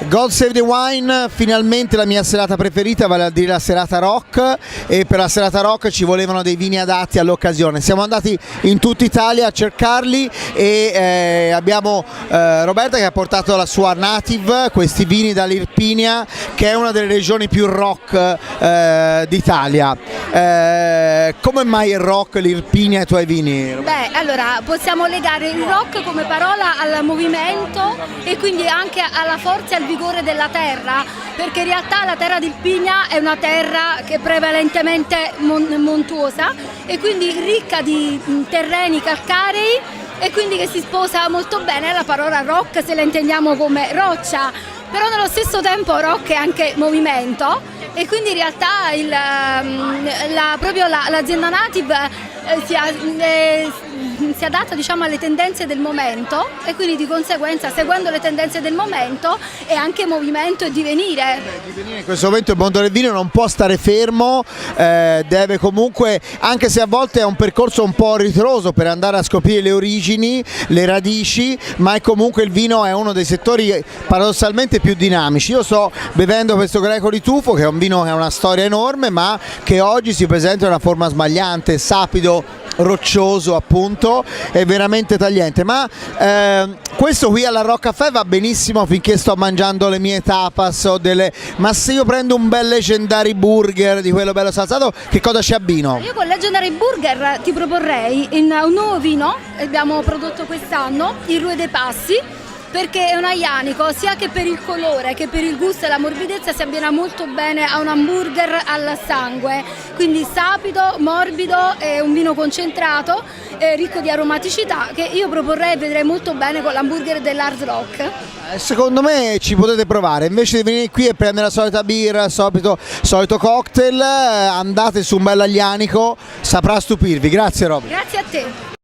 God Save the Wine, finalmente la mia serata preferita, vale a dire la serata rock, e per la serata rock ci volevano dei vini adatti all'occasione. Siamo andati in tutta Italia a cercarli e abbiamo Roberta che ha portato la sua Native, questi vini dall'Irpinia, che è una delle regioni più rock d'Italia. Come mai il rock, l'Irpinia e i tuoi vini? Beh, allora possiamo legare il rock come parola al movimento e quindi anche alla forza e al vigore della terra, perché in realtà la terra d'Irpinia è una terra che è prevalentemente montuosa e quindi ricca di terreni calcarei e quindi che si sposa molto bene alla parola rock, se la intendiamo come roccia, però nello stesso tempo rock è anche movimento e quindi in realtà l'azienda Native si adatta, diciamo, alle tendenze del momento e quindi di conseguenza, seguendo le tendenze del momento, è anche movimento e divenire. In questo momento il mondo del vino non può stare fermo, deve comunque, anche se a volte è un percorso un po' ritroso per andare a scoprire le origini, le radici, ma è comunque il vino è uno dei settori paradossalmente più dinamici. Io sto bevendo questo Greco di Tufo, che è un vino che ha una storia enorme, ma che oggi si presenta in una forma smagliante, sapido, roccioso, appunto, è veramente tagliente, ma questo qui alla Rock Café va benissimo finché sto mangiando le mie tapas o ma se io prendo un bel Legendary Burger di quello bello salsato, che cosa ci abbino? Io con Legendary Burger ti proporrei un nuovo vino che abbiamo prodotto quest'anno, il Rue dei Passi, perché è un aianico, sia che per il colore che per il gusto e la morbidezza si abbina molto bene a un hamburger al sangue, quindi sapido, morbido, è un vino concentrato, ricco di aromaticità, che io proporrei e vedrei molto bene con l'hamburger dell'Hard Rock. Secondo me ci potete provare, invece di venire qui e prendere la solita birra, il solito cocktail, andate su un bel aglianico, saprà stupirvi. Grazie Rob. Grazie a te.